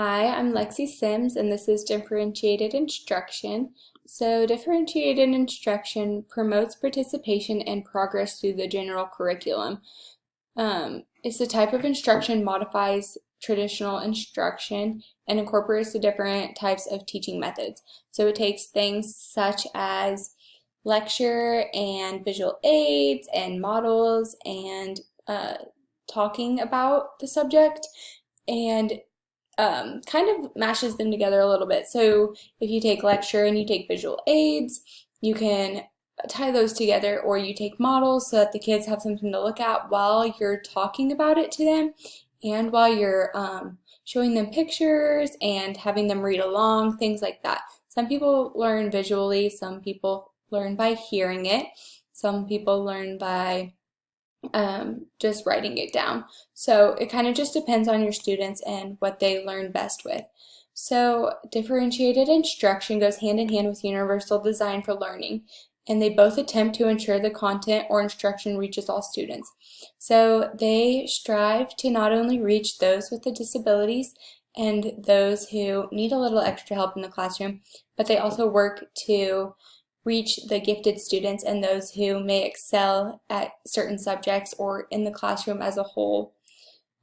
Hi, I'm Lexi Sims, and this is Differentiated Instruction. So, differentiated instruction promotes participation and progress through the general curriculum. It's a type of instruction modifies traditional instruction and incorporates the different types of teaching methods. So, it takes things such as lecture and visual aids and models and talking about the subject and kind of mashes them together a little bit. So if you take lecture and you take visual aids, you can tie those together, or you take models so that the kids have something to look at while you're talking about it to them and while you're showing them pictures and having them read along, things like that. Some people learn visually, some people learn by hearing it, some people learn by just writing it down. So it kind of just depends on your students and what they learn best with. So differentiated instruction goes hand in hand with universal design for learning, and they both attempt to ensure the content or instruction reaches all students. So they strive to not only reach those with the disabilities and those who need a little extra help in the classroom, but they also work to reach the gifted students and those who may excel at certain subjects or in the classroom as a whole,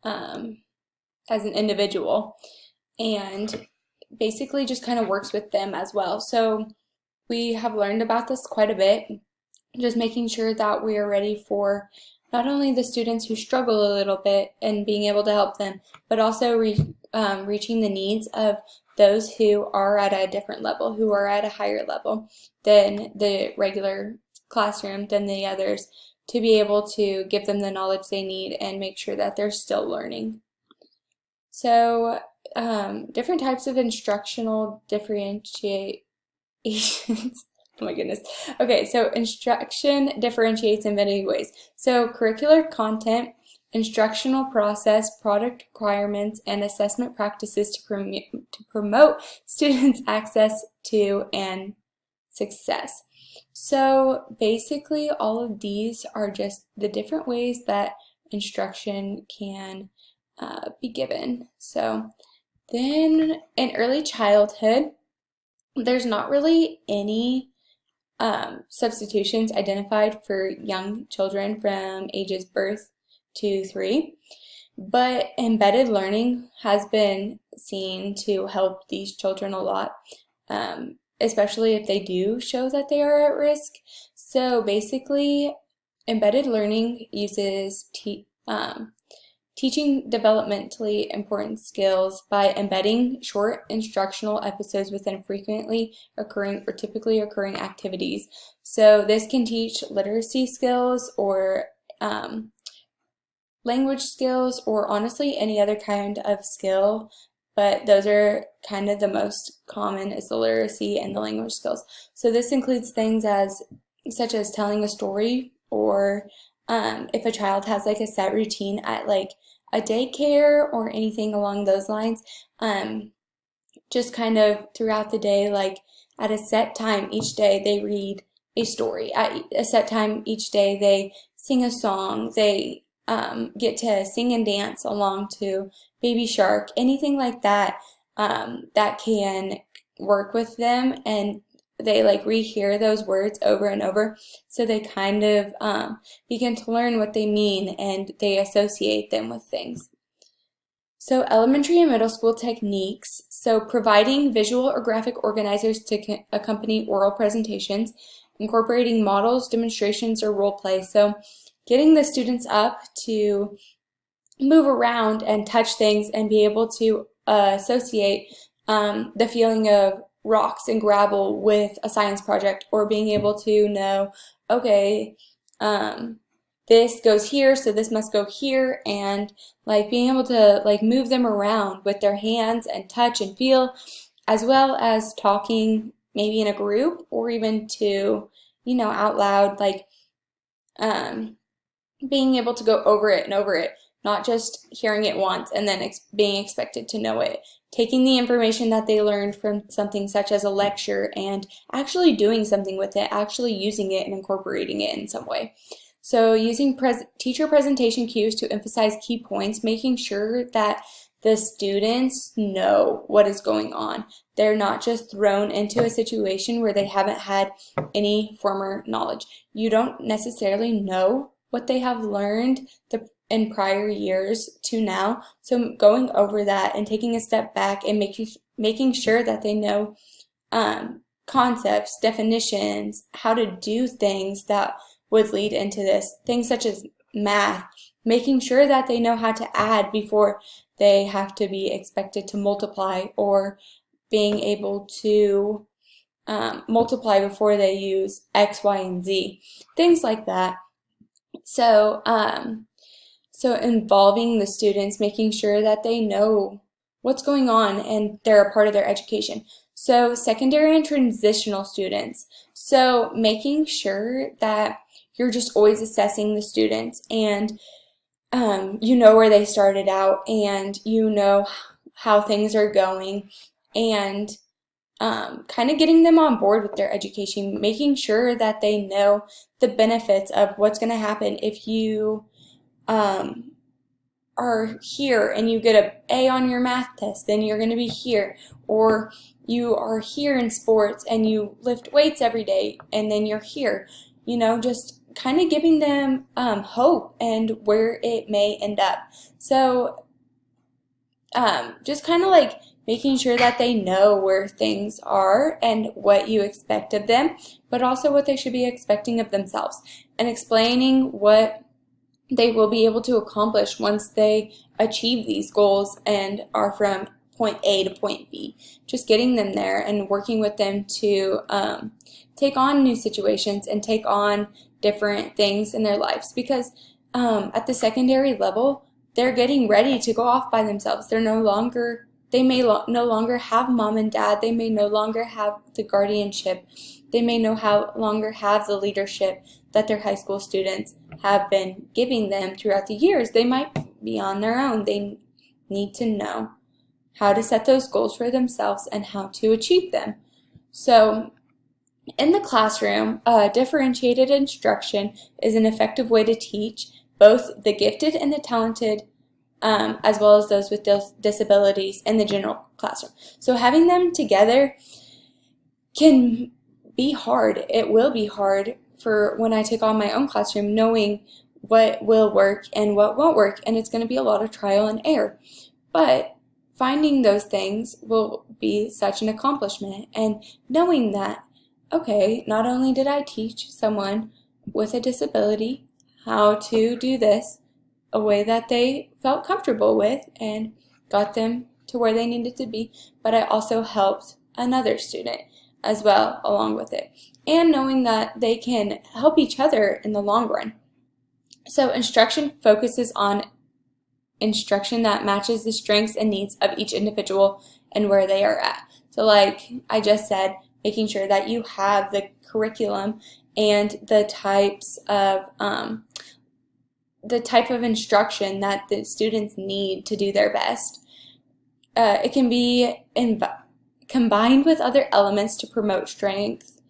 as an individual, and basically just kind of works with them as well. So we have learned about this quite a bit, just making sure that we are ready for not only the students who struggle a little bit and being able to help them, but also reaching the needs of those who are at a different level, who are at a higher level than the regular classroom, than the others, to be able to give them the knowledge they need and make sure that they're still learning. So, different types of instructional differentiations. Oh my goodness. Okay, so instruction differentiates in many ways. So, curricular content, instructional process, product requirements, and assessment practices to promote students' access to and success. So basically, all of these are just the different ways that instruction can be given. So then in early childhood, there's not really any substitutions identified for young children from ages birth to 3, but embedded learning has been seen to help these children a lot, especially if they do show that they are at risk. So basically, embedded learning uses teaching developmentally important skills by embedding short instructional episodes within frequently occurring or typically occurring activities. So this can teach literacy skills or language skills, or honestly any other kind of skill, but those are kind of the most common, is the literacy and the language skills. So this includes things such as telling a story, or if a child has like a set routine at like a daycare or anything along those lines, just kind of throughout the day, like at a set time each day they read a story, at a set time each day they sing a song, they get to sing and dance along to Baby Shark, anything like that, that can work with them, and they like rehear those words over and over, so they kind of begin to learn what they mean and they associate them with things. So elementary and middle school techniques, so providing visual or graphic organizers to accompany oral presentations, incorporating models, demonstrations, or role play. So getting the students up to move around and touch things and be able to associate the feeling of rocks and gravel with a science project, or being able to know, okay, this goes here, so this must go here, and like being able to like move them around with their hands and touch and feel, as well as talking maybe in a group or even to, out loud, like being able to go over it and over it, not just hearing it once and then being expected to know it. Taking the information that they learned from something such as a lecture and actually doing something with it, actually using it and incorporating it in some way. So using teacher presentation cues to emphasize key points, making sure that the students know what is going on. They're not just thrown into a situation where they haven't had any former knowledge. You don't necessarily know what they have learned in prior years to now. So going over that and taking a step back and making sure that they know concepts, definitions, how to do things that would lead into this, things such as math, making sure that they know how to add before they have to be expected to multiply, or being able to multiply before they use X, Y, and Z, things like that. So, so involving the students, making sure that they know what's going on and they're a part of their education. So secondary and transitional students. So making sure that you're just always assessing the students, and you know where they started out, and you know how things are going, and kind of getting them on board with their education, making sure that they know the benefits of what's going to happen if you are here and you get an A on your math test, then you're going to be here. Or you are here in sports and you lift weights every day and then you're here. You know, just kind of giving them hope and where it may end up. So just kind of like making sure that they know where things are and what you expect of them, but also what they should be expecting of themselves, and explaining what they will be able to accomplish once they achieve these goals and are from point A to point B. Just getting them there and working with them to take on new situations and take on different things in their lives, because at the secondary level, they're getting ready to go off by themselves. They may no longer have mom and dad. They may no longer have the guardianship. They may no longer have the leadership that their high school students have been giving them throughout the years. They might be on their own. They need to know how to set those goals for themselves and how to achieve them. So in the classroom, differentiated instruction is an effective way to teach both the gifted and the talented, as well as those with disabilities in the general classroom. So having them together can be hard. It will be hard for when I take on my own classroom, knowing what will work and what won't work, and it's going to be a lot of trial and error. But finding those things will be such an accomplishment, and knowing that, okay, not only did I teach someone with a disability how to do this a way that they felt comfortable with and got them to where they needed to be, but I also helped another student as well along with it, and knowing that they can help each other in the long run. So instruction focuses on instruction that matches the strengths and needs of each individual and where they are at. So like I just said, making sure that you have the curriculum and the types of the type of instruction that the students need to do their best. It can be combined with other elements to promote strength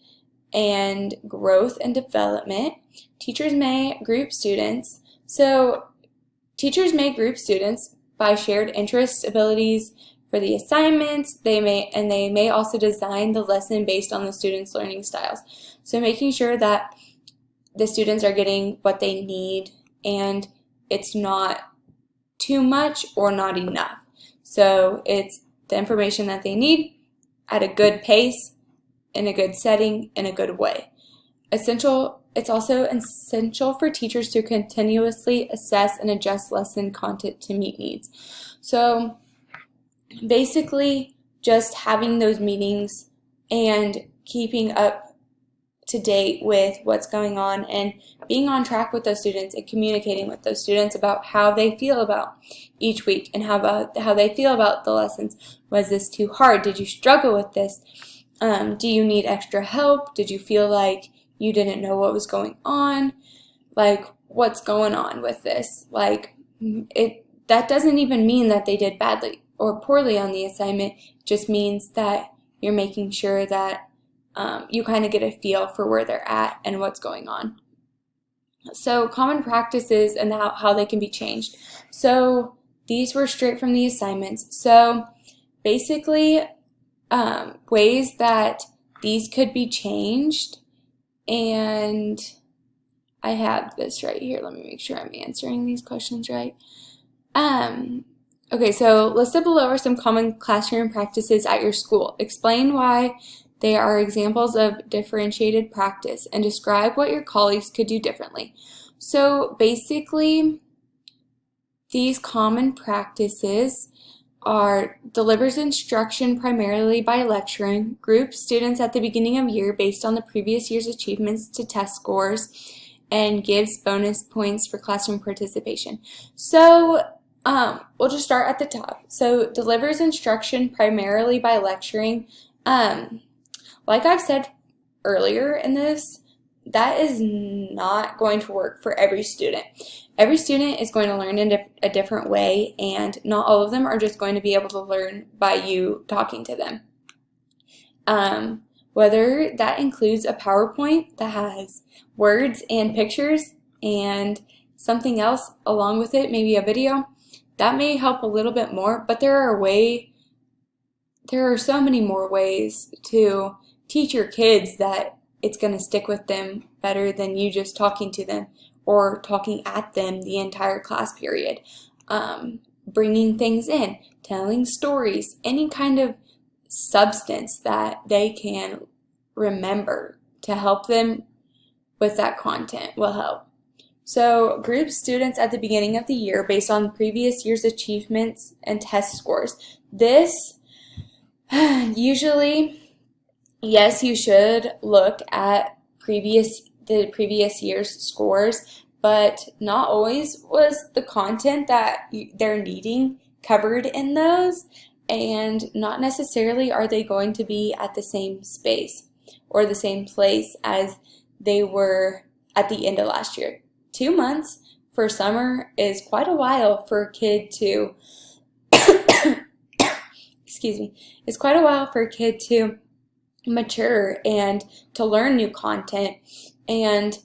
and growth and development. Teachers may group students. So teachers may group students by shared interests, abilities for the assignments. They may also design the lesson based on the students' learning styles. So making sure that the students are getting what they need and it's not too much or not enough. So it's the information that they need at a good pace, in a good setting, in a good way. It's also essential for teachers to continuously assess and adjust lesson content to meet needs. So basically just having those meetings and keeping up to date with what's going on and being on track with those students and communicating with those students about how they feel about each week and how they feel about the lessons. Was this too hard? Did you struggle with this? Do you need extra help? Did you feel like you didn't know what was going on? Like, what's going on with this? Like, that doesn't even mean that they did badly or poorly on the assignment. It just means that you're making sure that you kind of get a feel for where they're at and what's going on. So common practices and how they can be changed. So these were straight from the assignments. So basically, ways that these could be changed, and I have this right here. Let me make sure I'm answering these questions right. Okay, so listed below are some common classroom practices at your school. Explain why they are examples of differentiated practice and describe what your colleagues could do differently. So basically, these common practices are delivers instruction primarily by lecturing, groups students at the beginning of year based on the previous year's achievements to test scores, and gives bonus points for classroom participation. So we'll just start at the top. So delivers instruction primarily by lecturing. Like I've said earlier in this, that is not going to work for every student. Every student is going to learn in a different way, and not all of them are just going to be able to learn by you talking to them. Whether that includes a PowerPoint that has words and pictures and something else along with it, maybe a video, that may help a little bit more, but there are so many more ways to teach your kids that it's going to stick with them better than you just talking to them or talking at them the entire class period. Bringing things in, telling stories, any kind of substance that they can remember to help them with that content will help. So group students at the beginning of the year based on previous year's achievements and test scores. This usually, yes, you should look at the previous year's scores, but not always was the content that they're needing covered in those, and not necessarily are they going to be at the same space or the same place as they were at the end of last year. 2 months for summer is quite a while for a kid to excuse me, it's quite a while for a kid to mature and to learn new content, and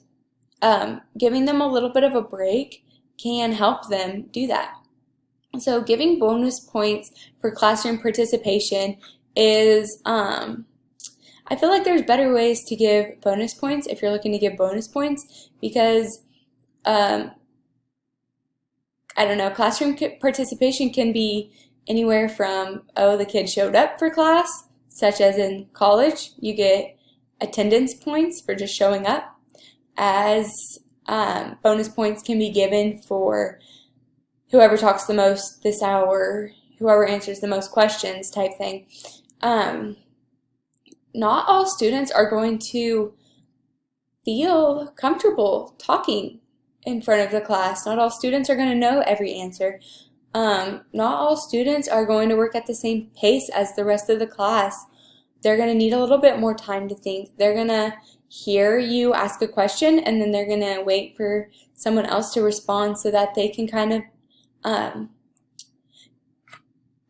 giving them a little bit of a break can help them do that. So giving bonus points for classroom participation is, I feel like there's better ways to give bonus points if you're looking to give bonus points, because I don't know, classroom participation can be anywhere from, oh, the kid showed up for class, such as in college, you get attendance points for just showing up, as bonus points can be given for whoever talks the most this hour, whoever answers the most questions type thing. Not all students are going to feel comfortable talking in front of the class. Not all students are going to know every answer. Not all students are going to work at the same pace as the rest of the class. They're going to need a little bit more time to think. They're going to hear you ask a question, and then they're going to wait for someone else to respond so that they can kind of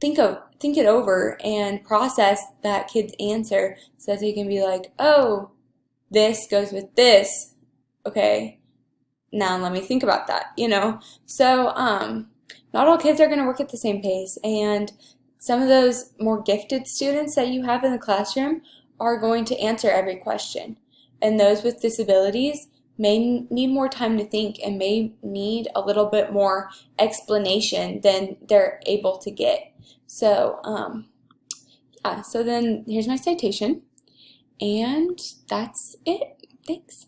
think it over and process that kid's answer, so that they can be like, oh, this goes with this. Okay, now let me think about that, you know? So not all kids are going to work at the same pace, and some of those more gifted students that you have in the classroom are going to answer every question. And those with disabilities may need more time to think and may need a little bit more explanation than they're able to get. So, yeah, so then here's my citation, and that's it. Thanks.